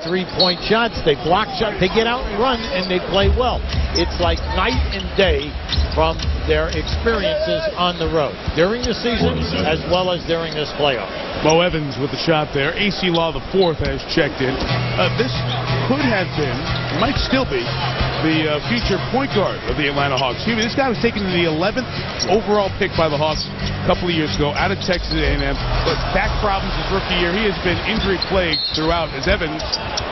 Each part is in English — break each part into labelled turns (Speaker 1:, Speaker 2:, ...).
Speaker 1: Three-point shots, they block shots, they get out and run, and they play well. It's like night and day from their experiences on the road during the season as well as during this playoff.
Speaker 2: Mo Evans with the shot there. A.C. Law IV has checked in. This could have been, might still be, the future point guard of the Atlanta Hawks. This guy was taken in the 11th overall pick by the Hawks a couple of years ago out of Texas A&M. But back problems his rookie year. He has been injury-plagued throughout as Evans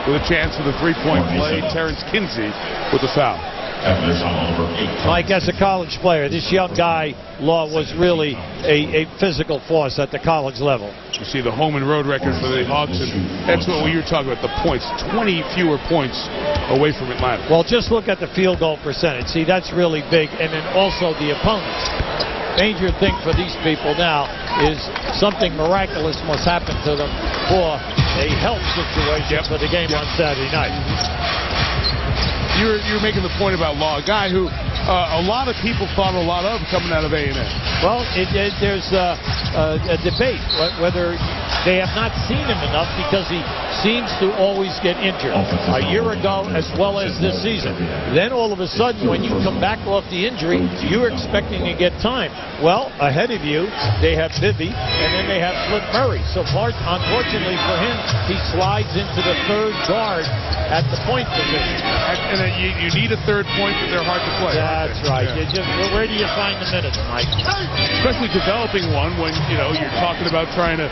Speaker 2: with a chance for the three-point play. Terrence Kinsey with the foul.
Speaker 1: Mike, as a college player, this young guy, Law, was really a physical force at the college level.
Speaker 2: You see the home and road record for the Hawks, and that's what you're talking about, the points. 20 fewer points away from Atlanta.
Speaker 1: Well, just look at the field goal percentage. See, that's really big. And then also the opponents. Major thing for these people now is something miraculous must happen to them for a health situation for the game on Saturday night.
Speaker 2: You're making the point about Law, a guy who a lot of people thought a lot of coming out of A&M.
Speaker 1: Well, there's a debate whether they have not seen him enough because he seems to always get injured. A year ago as well as this season. Then all of a sudden, when you come back off the injury, you're expecting to get time. Well, ahead of you, they have Bibby, and then they have Flip Murray. So unfortunately for him, he slides into the third guard at the point position.
Speaker 2: And you need a third point, but they're hard to play.
Speaker 1: That's right. Yeah. Where do you find the minutes, Mike?
Speaker 2: Especially developing one when, you're talking about trying to,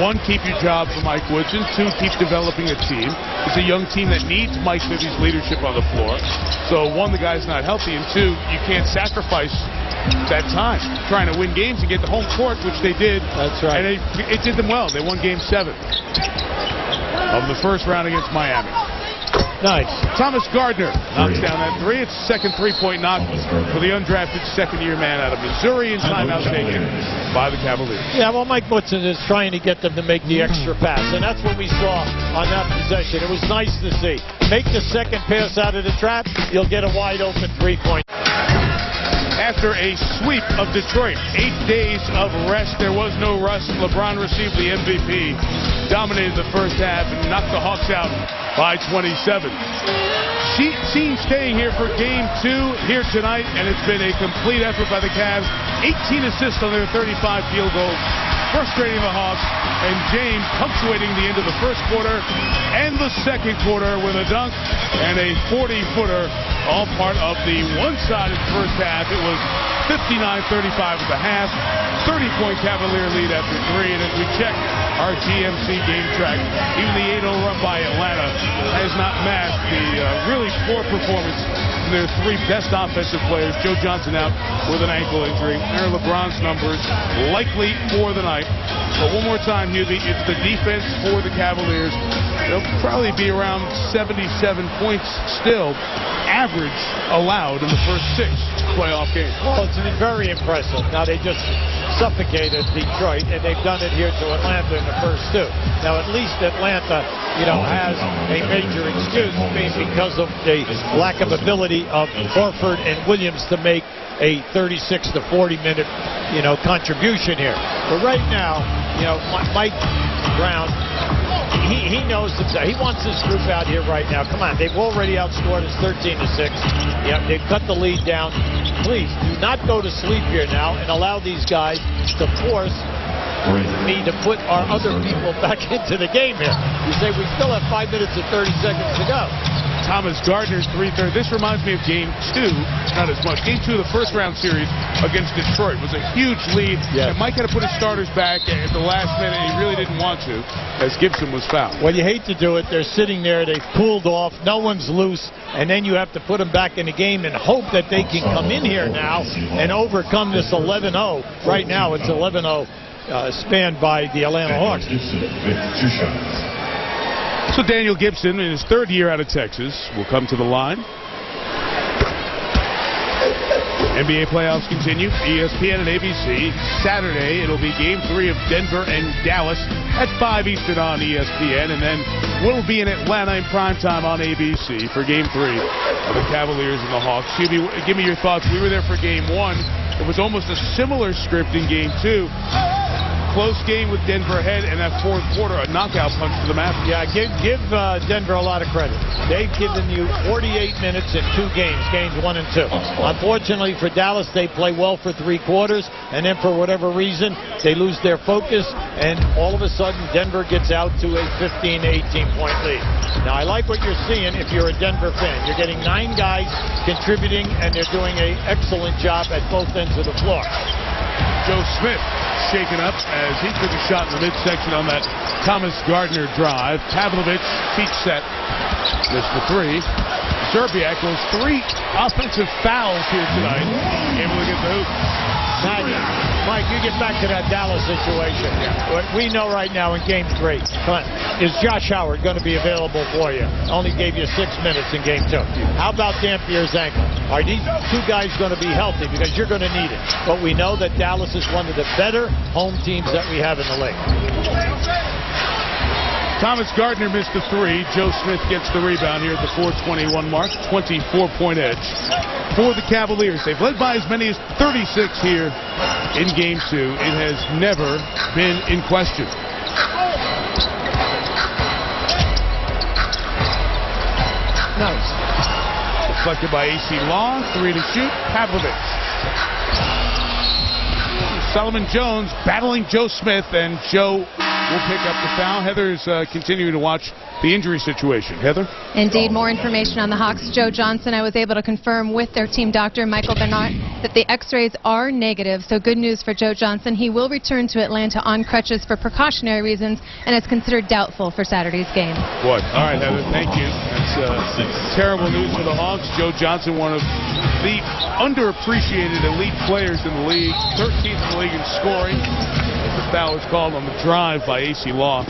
Speaker 2: one, keep your job for Mike Woodson, two, keep developing a team. It's a young team that needs Mike Bibby's leadership on the floor. So, one, the guy's not healthy, and two, you can't sacrifice that time trying to win games and get the home court, which they did.
Speaker 1: That's right.
Speaker 2: And it did them well. They won Game 7 of the first round against Miami.
Speaker 1: Nice.
Speaker 2: Thomas Gardner knocks down that three. It's the second three-point knock for the undrafted second-year man out of Missouri, and timeout taken by the Cavaliers.
Speaker 1: Yeah, well, Mike Woodson is trying to get them to make the extra pass, and that's what we saw on that possession. It was nice to see. Make the second pass out of the trap, you'll get a wide-open three-point.
Speaker 2: After a sweep of Detroit, 8 days of rest, there was no rust. LeBron received the MVP, dominated the first half, and knocked the Hawks out by 27. Seen staying here for Game 2 here tonight, and it's been a complete effort by the Cavs. 18 assists on their 35 field goals, frustrating the Hawks, and James punctuating the end of the first quarter and the second quarter with a dunk and a 40-footer, all part of the one-sided first half. It was 59-35 at the half, 30-point Cavalier lead after 3, and as we check our GMC game track, even the 8-0 run by Atlanta has not matched the really poor performance from their three best offensive players. Joe Johnson out with an ankle injury. There are LeBron's numbers likely for the night. But one more time here, it's the defense for the Cavaliers. They'll probably be around 77 points still, average allowed in the first 6 playoff games.
Speaker 1: Well, it's been very impressive. Now, they just suffocated Detroit, and they've done it here to Atlanta in the first 2. Now, at least Atlanta, has a major excuse because of the lack of ability of Horford and Williams to make a 36 to 40 minute, contribution here. But right now, Mike Brown, he knows himself. He wants this group out here right now. Come on, they've already outscored us 13 to 6. Yeah, they've cut the lead down. Please do not go to sleep here now and allow these guys to force me to put our other people back into the game here. You say we still have 5 minutes and 30 seconds to go.
Speaker 2: Thomas Gardner's 3-3. This reminds me of Game 2, not as much. Game 2 of the first round series against Detroit was a huge lead.
Speaker 1: Yes.
Speaker 2: And Mike had to put his starters back at the last minute. He really didn't want to, as Gibson was fouled.
Speaker 1: Well, you hate to do it. They're sitting there. They've cooled off. No one's loose. And then you have to put them back in the game and hope that they can come in here now and overcome this 11-0. Right now, it's 11-0 spanned by the Atlanta Hawks.
Speaker 2: So Daniel Gibson, in his 3rd year out of Texas, will come to the line. NBA playoffs continue. ESPN and ABC. Saturday, it'll be Game 3 of Denver and Dallas at 5 Eastern on ESPN. And then we'll be in Atlanta in primetime on ABC for Game 3 of the Cavaliers and the Hawks. Give me your thoughts. We were there for Game 1. It was almost a similar script in Game 2. close game with Denver ahead, and that fourth quarter, a knockout punch to the Mavericks.
Speaker 1: Yeah, give Denver a lot of credit. They've given you 48 minutes in 2 games, games 1 and 2. Unfortunately for Dallas, they play well for 3 quarters, and then for whatever reason, they lose their focus, and all of a sudden, Denver gets out to a 15, 18-point lead. Now, I like what you're seeing if you're a Denver fan. You're getting 9 guys contributing, and they're doing an excellent job at both ends of the floor.
Speaker 2: Joe Smith shaken up as he took a shot in the midsection on that Thomas Gardner drive. Pavlovic, feet set, missed the 3. Zerbiak goes 3 offensive fouls here tonight. Able to get the hoop.
Speaker 1: Mike, you get back to that Dallas situation. What we know right now in Game 3, is Josh Howard going to be available for you? Only gave you 6 minutes in Game 2. How about Dampier's ankle? Are these 2 guys going to be healthy? Because you're going to need it. But we know that Dallas is one of the better home teams that we have in the league.
Speaker 2: Thomas Gardner missed the 3. Joe Smith gets the rebound here at the 4:21 mark. 24-point edge for the Cavaliers. They've led by as many as 36 here in Game 2. It has never been in question.
Speaker 1: Nice.
Speaker 2: Deflected by AC Law. 3 to shoot. Pavlovic. Solomon Jones battling Joe Smith, and Joe will pick up the foul. Heather's continuing to watch the injury situation. Heather?
Speaker 3: Indeed, more information on the Hawks. Joe Johnson, I was able to confirm with their team doctor, Michael Bernard, that the x-rays are negative, so good news for Joe Johnson. He will return to Atlanta on crutches for precautionary reasons, and is considered doubtful for Saturday's game.
Speaker 2: Boy. All right, Heather, thank you. That's terrible news for the Hawks. Joe Johnson, one of the underappreciated elite players in the league, 13th in the league in scoring. The foul was called on the drive by AC Law.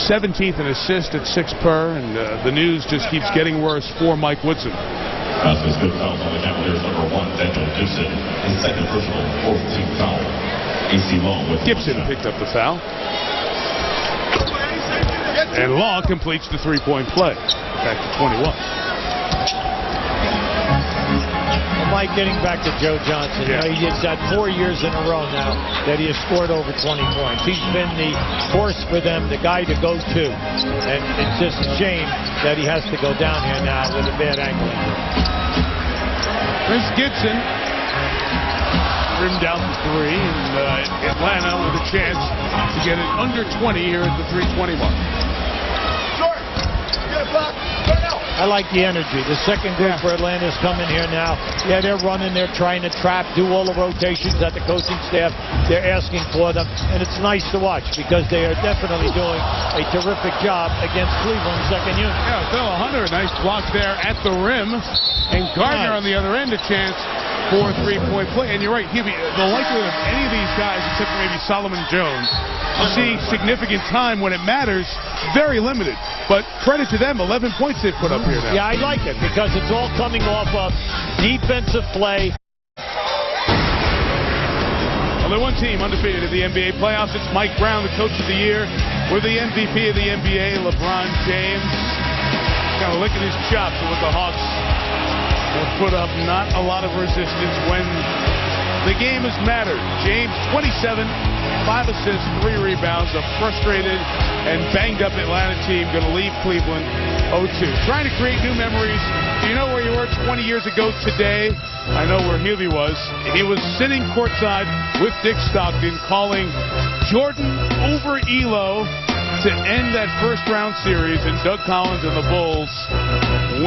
Speaker 2: 17th in assists at 6 per, and the news just keeps getting worse for Mike Woodson.
Speaker 4: Rasmus good fouls on the Cavaliers. Number 1, Daniel Gibson. His second personal, 4th team foul. AC Law with
Speaker 2: Gibson picked up the foul. And Law completes the 3-point play. Back to 21.
Speaker 1: Mike, getting back to Joe Johnson,
Speaker 2: Yeah.
Speaker 1: you know, he's had 4 years in a row now that he has scored over 20 points. He's been the force for them, the guy to go to. And it's just a shame that he has to go down here now with a bad ankle injury.
Speaker 2: Chris Gibson rimmed out the 3, and Atlanta with a chance to get it under 20 here at the 3:20 mark.
Speaker 1: I like the energy. The second group for Atlanta is coming here now. Yeah, they're running. They're trying to trap, do all the rotations that the coaching staff, they're asking for them. And it's nice to watch because they are definitely doing a terrific job against Cleveland's second unit.
Speaker 2: Yeah, Phil Hunter, nice block there at the rim. And Gardner on the other end, a chance for a 3-point play. And you're right, Hubie, the likelihood of any of these guys, except for maybe Solomon Jones, seeing significant time when it matters, very limited. But credit to them, 11 points they've put up here now.
Speaker 1: Yeah, I like it because it's all coming off of defensive play.
Speaker 2: Well, one team undefeated in the NBA playoffs. It's Mike Brown, the coach of the year. With the MVP of the NBA, LeBron James. Kind of licking his chops with the Hawks. Will put up not a lot of resistance when the game has mattered. James, 27, 5 assists, 3 rebounds. A frustrated and banged up Atlanta team going to leave Cleveland 0-2. Trying to create new memories. Do you know where you were 20 years ago today? I know where Hubie was. He was sitting courtside with Dick Stockton calling Jordan over Elo to end that first-round series, and Doug Collins and the Bulls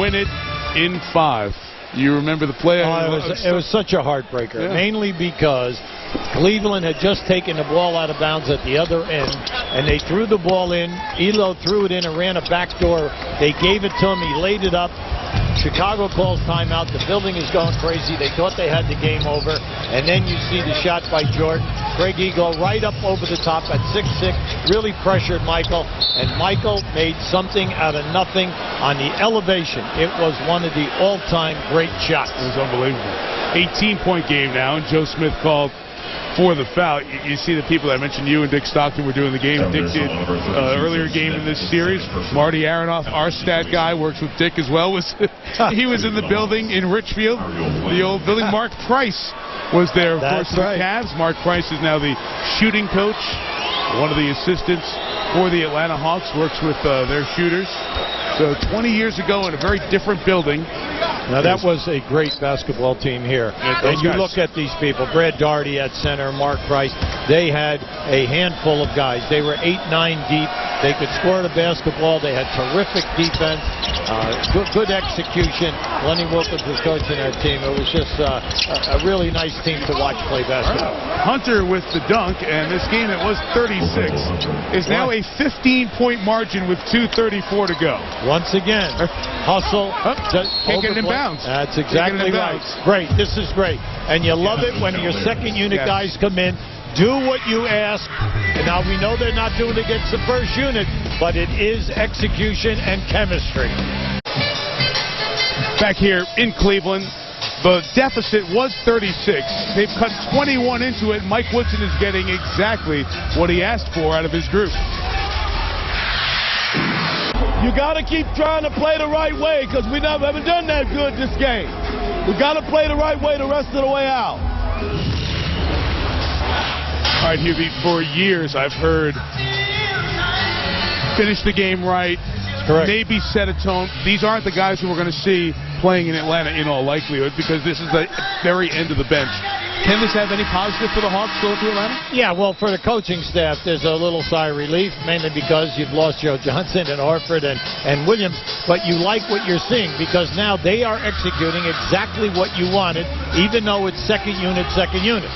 Speaker 2: win it in 5. You remember the play?
Speaker 1: It was such a heartbreaker, mainly because Cleveland had just taken the ball out of bounds at the other end, and they threw the ball in. Elo threw it in and ran a backdoor. They gave it to him. He laid it up. Chicago calls timeout. The building is going crazy. They thought they had the game over, and then you see the shot by Jordan. Craig Eagle right up over the top at 6'6", really pressured Michael, and Michael made something out of nothing on the elevation. It was one of the all-time great shots.
Speaker 2: It was unbelievable. 18-point game now, and Joe Smith called before the foul, you see the people I mentioned, you and Dick Stockton were doing the game. Dick did earlier game in this series. Marty Aronoff, our stat guy, works with Dick as well. He was in the building in Richfield, the old building. Mark Price was there, of course, for the Cavs. Mark Price is now the shooting coach. One of the assistants for the Atlanta Hawks, works with their shooters. So 20 years ago in a very different building.
Speaker 1: Now that was a great basketball team here. And you look at these people, Brad Daugherty at center, Mark Price, they had a handful of guys. They were 8-9 deep. They could score the basketball. They had terrific defense, good execution. Lenny Wilkins was coaching that team. It was just a really nice team to watch play basketball.
Speaker 2: Hunter with the dunk, and this game that was 36 is now a 15-point margin with 2:34 to go.
Speaker 1: Once again, hustle.
Speaker 2: Can't get it in bounds.
Speaker 1: That's exactly right. Great. This is great. And you love it when your second unit guys come in. Do what you ask. And now we know they're not doing it against the first unit, but it is execution and chemistry.
Speaker 2: Back here in Cleveland, the deficit was 36. They've cut 21 into it. Mike Woodson is getting exactly what he asked for out of his group.
Speaker 5: You got to keep trying to play the right way because we haven't done that good this game. We got to play the right way the rest of the way out.
Speaker 2: All right, Hubie, for years I've heard finish the game right, maybe set a tone. These aren't the guys who we're going to see playing in Atlanta in all likelihood because this is the very end of the bench. Can this have any positive for the Hawks going to Atlanta?
Speaker 1: Yeah, well, for the coaching staff, there's a little sigh of relief, mainly because you've lost Joe Johnson and Horford and Williams. But you like what you're seeing because now they are executing exactly what you wanted, even though it's second unit.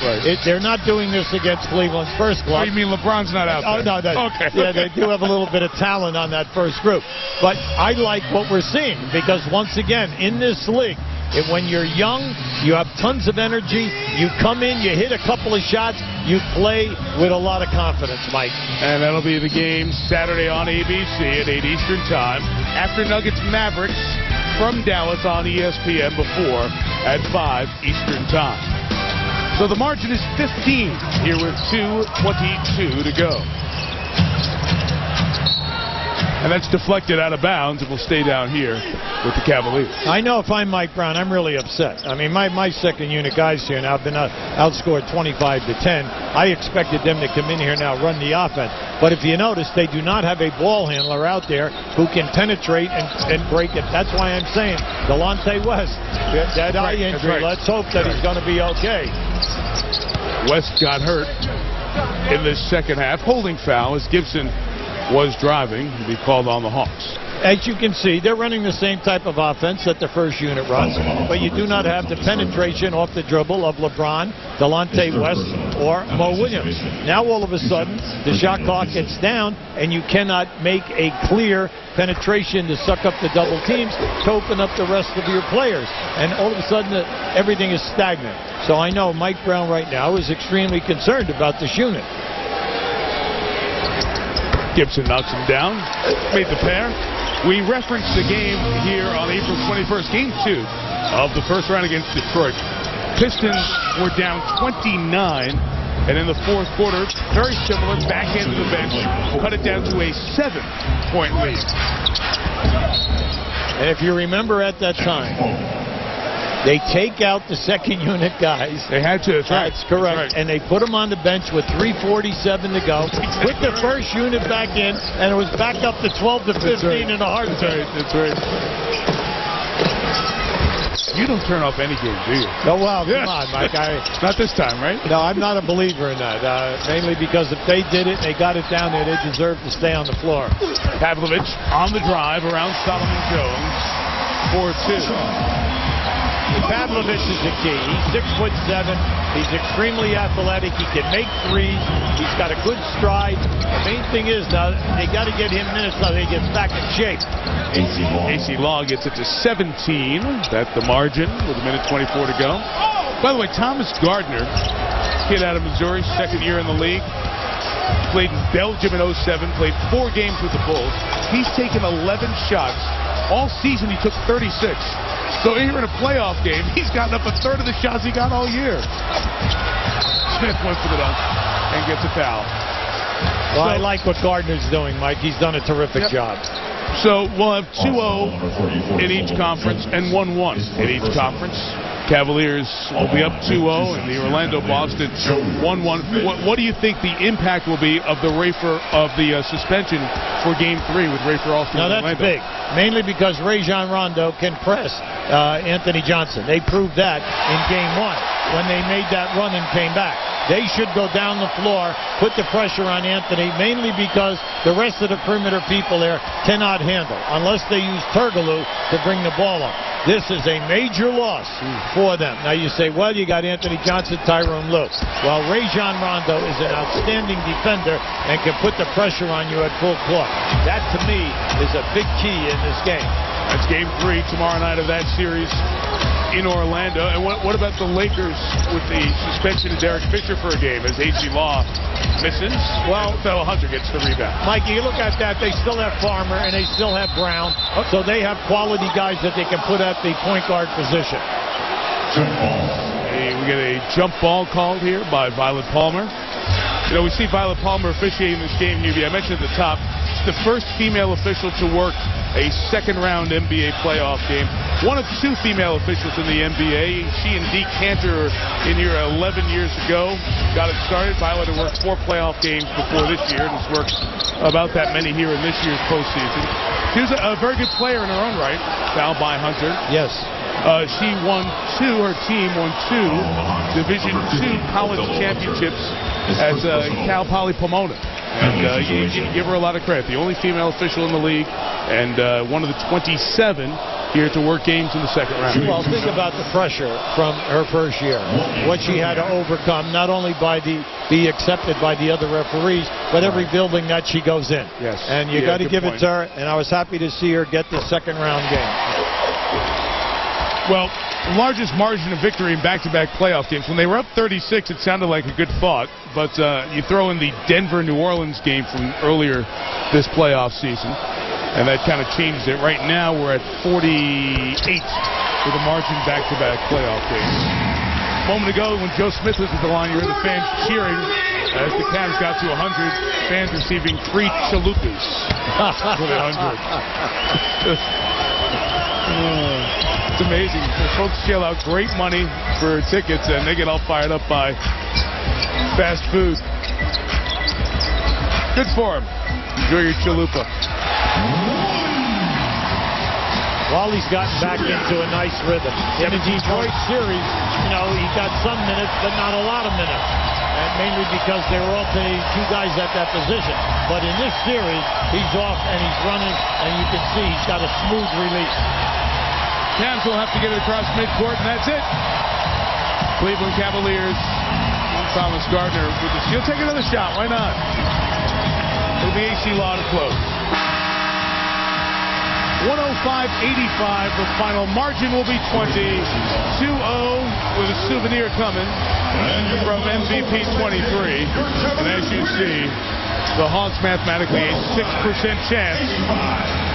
Speaker 1: Right. They're not doing this against Cleveland's first club.
Speaker 2: Oh, you mean LeBron's not out there?
Speaker 1: Oh, no.
Speaker 2: Okay.
Speaker 1: Yeah, they do have a little bit of talent on that first group. But I like what we're seeing because, once again, in this league, when you're young, you have tons of energy, you come in, you hit a couple of shots, you play with a lot of confidence, Mike.
Speaker 2: And that'll be the game Saturday on ABC at 8 Eastern Time. After Nuggets Mavericks from Dallas on ESPN before at 5 Eastern Time. So the margin is 15 here with 2:22 to go. And that's deflected out of bounds and will stay down here with the Cavaliers.
Speaker 1: I know if I'm Mike Brown, I'm really upset. I mean, my second unit guys here now have been outscored 25-10. I expected them to come in here now, run the offense. But if you notice, they do not have a ball handler out there who can penetrate and break it. That's why I'm saying Delonte West, that eye injury, let's hope that he's going to be okay.
Speaker 2: West got hurt in the second half. Holding foul as Gibson was driving to be called on the Hawks.
Speaker 1: As you can see, they're running the same type of offense that the first unit runs, but you do not have the penetration off the dribble of LeBron, Delonte West, or Mo Williams. Now all of a sudden, the shot clock gets down, and you cannot make a clear penetration to suck up the double teams to open up the rest of your players. And all of a sudden, everything is stagnant. So I know Mike Brown right now is extremely concerned about this unit.
Speaker 2: Gibson knocks him down, made the pair. We referenced the game here on April 21st, Game 2 of the first round against Detroit. Pistons were down 29, and in the fourth quarter, very similar, back end of the bench, cut it down to a 7-point lead.
Speaker 1: And if you remember at that time, they take out the second unit guys.
Speaker 2: They had to.
Speaker 1: That's correct. And they put them on the bench with 3:47 to go. Put the first unit back in, and it was back up to 12-15 in a heartbeat.
Speaker 2: That's right. You don't turn off any game, do you?
Speaker 1: Oh, well, come on, Mike.
Speaker 2: Not this time, right?
Speaker 1: No, I'm not a believer in that. Mainly because if they did it and they got it down there, they deserve to stay on the floor.
Speaker 2: Pavlovich on the drive around Solomon Jones. 4-2.
Speaker 1: Pavlovich is the key. He's 6'7". He's extremely athletic. He can make threes. He's got a good stride. The main thing is now they got to get him minutes so he gets back in shape.
Speaker 2: AC Law gets it to 17. That's the margin with 1:24 to go. By the way, Thomas Gardner, kid out of Missouri, second year in the league. Played in Belgium in 07. Played 4 games with the Bulls. He's taken 11 shots. All season he took 36. So here in a playoff game, he's gotten up a third of the shots he got all year. Smith went for the dunk and gets a foul.
Speaker 1: Well, I like what Gardner's doing, Mike. He's done a terrific job.
Speaker 2: So we'll have 2-0 in each conference and 1-1 in each conference. Cavaliers will be up 2-0, and the Orlando-Boston 1-1. What do you think the impact will be of the suspension for Game 3 with Rafer Alston?
Speaker 1: Now that's
Speaker 2: Orlando?
Speaker 1: big, mainly because Rajon Rondo can press Anthony Johnson. They proved that in Game 1 when they made that run and came back. They should go down the floor, put the pressure on Anthony, mainly because the rest of the perimeter people there cannot handle, unless they use Turkoglu to bring the ball up. This is a major loss for them. Now you say, well, you got Anthony Johnson, Tyronn Lue. Well, Rajon Rondo is an outstanding defender and can put the pressure on you at full court. That, to me, is a big key in this game.
Speaker 2: That's Game 3 tomorrow night of that series in Orlando. And what about the Lakers with the suspension of Derek Fisher for a game as AC Law misses? Well, Phil Hunter gets the rebound.
Speaker 1: Mike, you look at that, they still have Farmer and they still have Brown, so they have quality guys that they can put at the point guard position.
Speaker 2: We get a jump ball called here by Violet Palmer. You know, we see Violet Palmer officiating this game here. I mentioned at the top, it's the first female official to work a second-round NBA playoff game. One of 2 female officials in the NBA. She and Dee Cantor in here 11 years ago got it started. Violet had worked 4 playoff games before this year and has worked about that many here in this year's postseason. She was a very good player in her own right, fouled by Hunter.
Speaker 1: Yes.
Speaker 2: She won 2, her team won 2 Division II college championships as Cal Poly Pomona. And you give her a lot of credit. The only female official in the league and one of the 27 here to work games in the second round.
Speaker 1: Well, think about the pressure from her first year. What she had to overcome, not only by be accepted by the other referees, but every building that she goes in.
Speaker 2: Yes.
Speaker 1: And you got to give it to her, and I was happy to see her get the second round game.
Speaker 2: Well, the largest margin of victory in back-to-back playoff games. When they were up 36, it sounded like a good thought, but you throw in the Denver-New Orleans game from earlier this playoff season, and that kind of changed it. Right now, we're at 48 with a margin back-to-back playoff games. A moment ago, when Joe Smith was at the line, you heard the fans cheering as the Cavs got to 100. Fans receiving 3 chalupas for the 100. It's amazing. The folks shell out great money for tickets, and they get all fired up by fast food. Good for them. Enjoy your chalupa.
Speaker 1: Wally's gotten back into a nice rhythm. In the Detroit series, you know, he got some minutes, but not a lot of minutes. And mainly because they were alternating 2 guys at that position. But in this series, he's off and he's running, and you can see he's got a smooth release.
Speaker 2: Cavs will have to get it across midcourt, and that's it. Cleveland Cavaliers. Thomas Gardner with the steal. Take another shot. Why not? With the AC Law to close. 105-85. The final margin will be 20. 2-0 with a souvenir coming from MVP 23. And as you see, the Hawks mathematically a 6% chance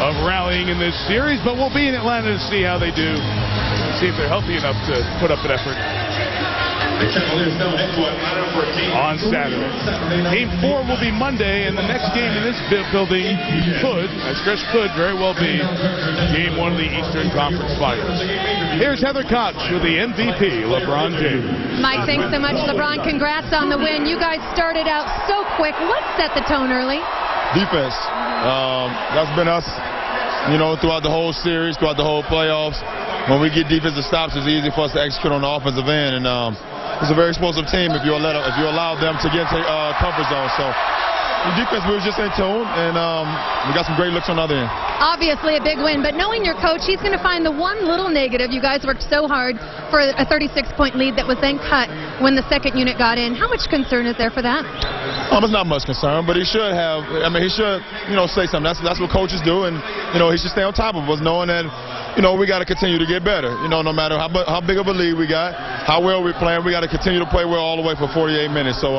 Speaker 2: of rallying in this series, but we'll be in Atlanta to see how they do, see if they're healthy enough to put up an effort on Saturday. Game 4 will be Monday, and the next game in this building could very well be Game 1 of the Eastern Conference Finals. Here's Heather Cox with the MVP, LeBron James.
Speaker 3: Mike, thanks so much. LeBron, congrats on the win. You guys started out so quick. What set the tone early? Defense.
Speaker 6: That's been us, you know, throughout the whole series, throughout the whole playoffs. When we get defensive stops, it's easy for us to execute on the offensive end. And it's a very explosive team if you allow them to get into comfort zone. So the defense, we were just in tune, and we got some great looks on the other end.
Speaker 3: Obviously a big win, but knowing your coach, he's going to find the one little negative. You guys worked so hard for a 36-point lead that was then cut when the second unit got in. How much concern is there for that?
Speaker 6: It's not much concern, but he should have. I mean, he should, you know, say something. That's what coaches do, and you know, he should stay on top of us, knowing that, you know, we got to continue to get better. You know, no matter how big of a lead we got, how well we're playing. We got to continue to play well all the way for 48 minutes. So,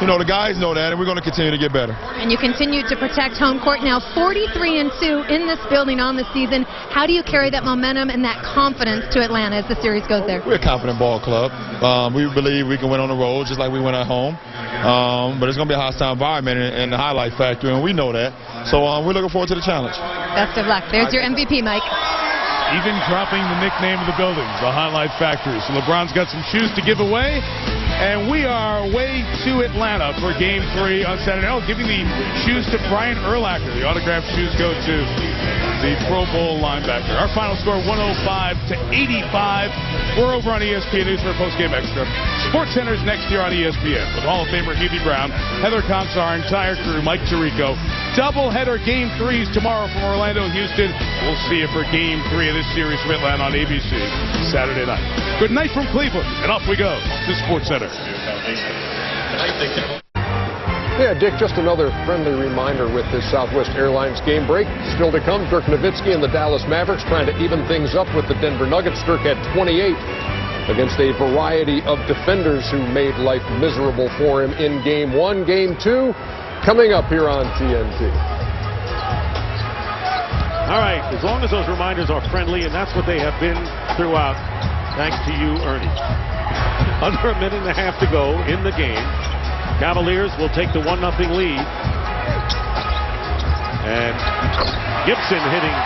Speaker 6: you know, the guys know that, and we're going to continue to get better.
Speaker 3: And you continue to protect home court now, 43-2 in this building on the season. How do you carry that momentum and that confidence to Atlanta as the series goes there?
Speaker 6: We're a confident ball club. We believe we can win on the road just like we win at home. But it's going to be a hostile environment and the highlight factor, and we know that. So we're looking forward to the challenge.
Speaker 3: Best of luck. There's your MVP, Mike.
Speaker 2: Even dropping the nickname of the building, the Highlight Factory. So LeBron's got some shoes to give away. And we are away to Atlanta for Game 3 on Saturday. Oh, giving the shoes to Brian Urlacher. The autographed shoes go to the Pro Bowl linebacker. Our final score, 105-85. We're over on ESPN News for a postgame extra. SportsCenter's next year on ESPN with Hall of Famer Hubie Brown, Heather Cox, our entire crew, Mike Tirico. Doubleheader Game 3s tomorrow from Orlando and Houston. We'll see you for Game 3 of this series from Atlanta on ABC Saturday night. Good night from Cleveland, and off we go to SportsCenter.
Speaker 7: Yeah, Dick, just another friendly reminder with this Southwest Airlines game break. Still to come, Dirk Nowitzki and the Dallas Mavericks trying to even things up with the Denver Nuggets. Dirk had 28 against a variety of defenders who made life miserable for him in Game 1. Game 2 coming up here on TNT.
Speaker 8: All right, as long as those reminders are friendly, and that's what they have been throughout, thanks to you, Ernie. Under a minute and a half to go in the game. Cavaliers will take the 1-0 lead. And Gibson hitting.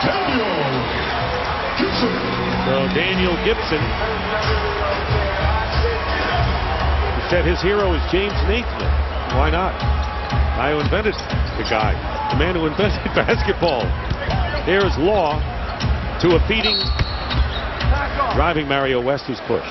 Speaker 8: So Daniel Gibson. He said his hero is James Naismith. Why not? I who invented the guy. The man who invented basketball. Here's Law to a feeding, driving Mario West, who's pushed.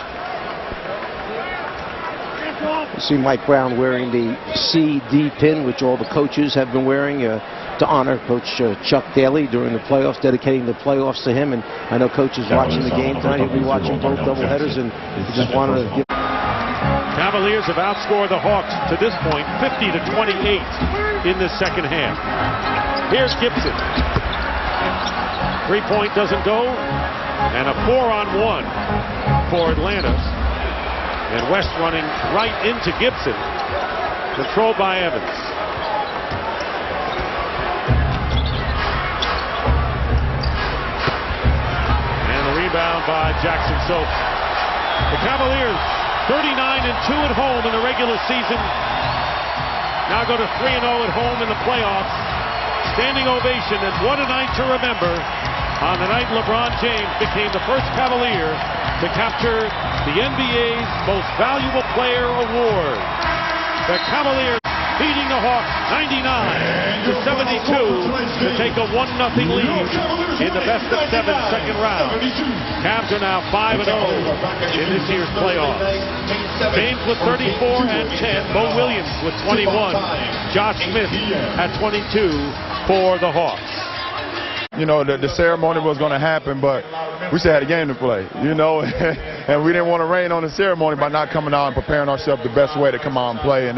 Speaker 9: You see Mike Brown wearing the CD pin, which all the coaches have been wearing to honor Coach Chuck Daly during the playoffs, dedicating the playoffs to him. And I know Coach is watching the game tonight. He'll be watching both doubleheaders, and he just wanted to give.
Speaker 8: Cavaliers have outscored the Hawks to this point 50-28 in the second half. Here's Gibson. Three-point doesn't go, and a 4-on-1 for Atlanta. And West running right into Gibson. Controlled by Evans. And the rebound by Jackson. So the Cavaliers 39-2 at home in the regular season. Now go to 3-0 at home in the playoffs. Standing ovation, and what a night to remember on the night LeBron James became the first Cavalier to capture the NBA's Most Valuable Player award. The Cavaliers beating the Hawks 99-72 to take a 1-0 lead in the best-of-7 second round. Cavs are now 5-0 in this year's playoffs. James with 34 and 10. Mo Williams with 21. Josh Smith at 22 for the Hawks.
Speaker 6: You know, the ceremony was going to happen, but we still had a game to play, you know, and we didn't want to rain on the ceremony by not coming out and preparing ourselves the best way to come out and play. And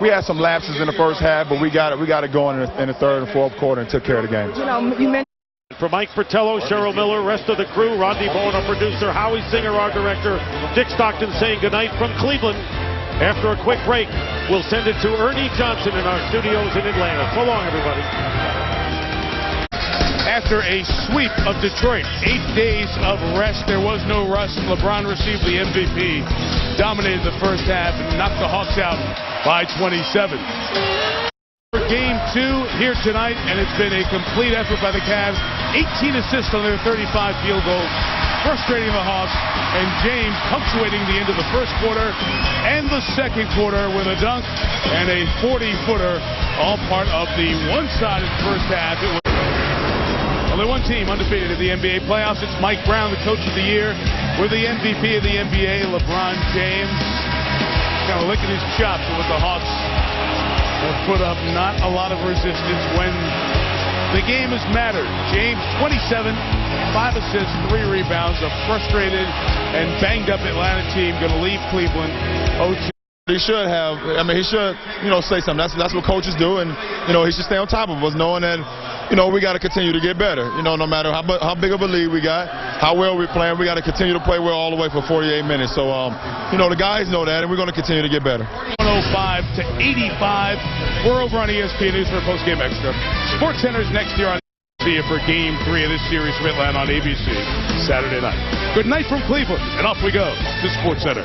Speaker 6: we had some lapses in the first half, but we got it going in the third and fourth quarter and took care of the game.
Speaker 8: For Mike Fratello, Cheryl Miller, rest of the crew, Rodney Bowen, our producer, Howie Singer, our director, Dick Stockton saying goodnight from Cleveland. After a quick break, we'll send it to Ernie Johnson in our studios in Atlanta. So long, everybody.
Speaker 2: After a sweep of Detroit, 8 days of rest, there was no rust. LeBron received the MVP, dominated the first half, and knocked the Hawks out by 27. For Game 2 here tonight, and it's been a complete effort by the Cavs. 18 assists on their 35 field goals, frustrating the Hawks, and James punctuating the end of the first quarter and the second quarter with a dunk and a 40-footer, all part of the one-sided first half. It was only one team undefeated in the NBA playoffs. It's Mike Brown, the Coach of the Year. We're the MVP of the NBA, LeBron James. Kind of licking his chops with the Hawks. Have put up not a lot of resistance when the game has mattered. James, 27, 5 assists, 3 rebounds. A frustrated and banged-up Atlanta team going to leave Cleveland 0-2.
Speaker 6: He should have, he should, say something. That's what coaches do, and, he should stay on top of us, knowing that we got to continue to get better. No matter how big of a lead we got, how well we're playing, we got to continue to play well all the way for 48 minutes. So, the guys know that, and we're going to continue to get better.
Speaker 2: 105 to 85. We're over on ESPN News for Postgame Extra. Sports Center's next year on ESPN for Game 3 of this series from Atlanta on ABC Saturday night. Good night from Cleveland, and off we go to Sports Center.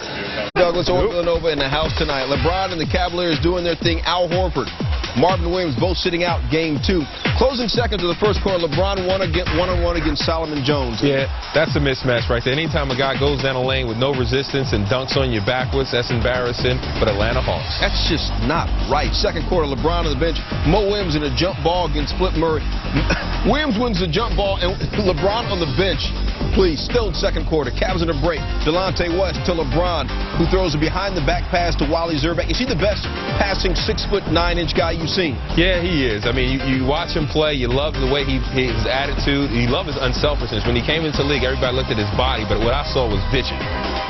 Speaker 10: Douglas over Villanova in the house tonight. LeBron and the Cavaliers doing their thing. Al Horford, Marvin Williams both sitting out Game 2. Closing seconds of the first quarter, LeBron one-on-one against Solomon Jones.
Speaker 11: Yeah, that's a mismatch right there. Anytime a guy goes down a lane with no resistance and dunks on you backwards, that's embarrassing for the Atlanta Hawks.
Speaker 10: That's just not right. Second quarter, LeBron on the bench. Mo Williams in a jump ball against Flip Murray. Williams wins the jump ball, and LeBron on the bench. Please, still in second quarter. Cavs in a break. Delonte West to LeBron, who throws a behind-the-back pass to Wally Zerbeck. Is he the best passing 6'9" guy you've seen?
Speaker 11: Yeah, he is. I mean, you watch him play. You love the way his attitude. You love his unselfishness. When he came into the league, everybody looked at his body, but what I saw was bitching.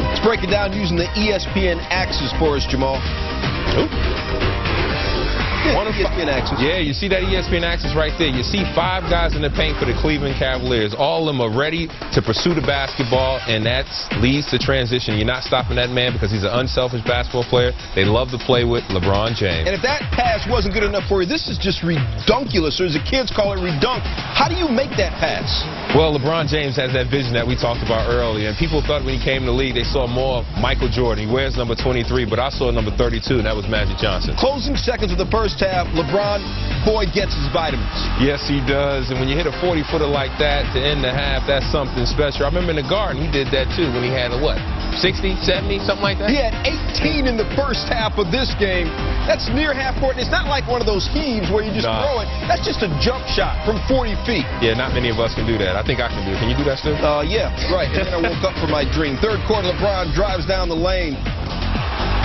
Speaker 10: Let's break it down using the ESPN axis for us, Jamal.
Speaker 11: Ooh.
Speaker 10: ESPN axis.
Speaker 11: Yeah, you see that ESPN axis right there. You see 5 guys in the paint for the Cleveland Cavaliers. All of them are ready to pursue the basketball, and that leads to transition. You're not stopping that man because he's an unselfish basketball player. They love to play with LeBron James.
Speaker 10: And if that pass wasn't good enough for you, this is just redunculous, or as the kids call it, redunk. How do you make that pass?
Speaker 11: Well, LeBron James has that vision that we talked about earlier, and people thought when he came in the league they saw more of Michael Jordan. He wears number 23, but I saw number 32, and that was Magic Johnson.
Speaker 10: Closing seconds of the first half, LeBron, boy, gets his vitamins.
Speaker 11: Yes, he does, and when you hit a 40-footer like that to end the half, that's something special. I remember in the Garden, he did that too when he had, 60, 70, something like that?
Speaker 10: He had 18 in the first half of this game. That's near half court, and it's not like one of those heaves where you just throw it. That's just a jump shot from 40 feet.
Speaker 11: Yeah, not many of us can do that. I think I can do it. Can you do that, Stu?
Speaker 10: Yeah, right. And then I woke up from my dream. Third quarter, LeBron drives down the lane.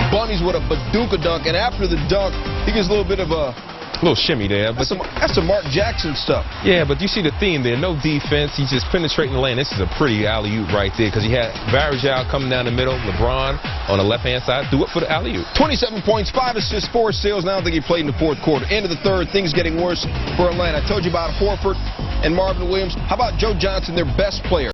Speaker 10: Bunnies with a Badooka dunk, and after the dunk, he gets a little bit of a
Speaker 11: little shimmy there. But
Speaker 10: that's some Mark Jackson stuff.
Speaker 11: Yeah, but you see the theme there. No defense. He's just penetrating the lane. This is a pretty alley-oop right there because he had Varejao coming down the middle. LeBron on the left-hand side. Do it for the alley-oop.
Speaker 10: 27 points, 5 assists, 4 steals. Now I don't think he played in the fourth quarter. End of the third, things getting worse for Atlanta. I told you about Horford and Marvin Williams. How about Joe Johnson, their best player?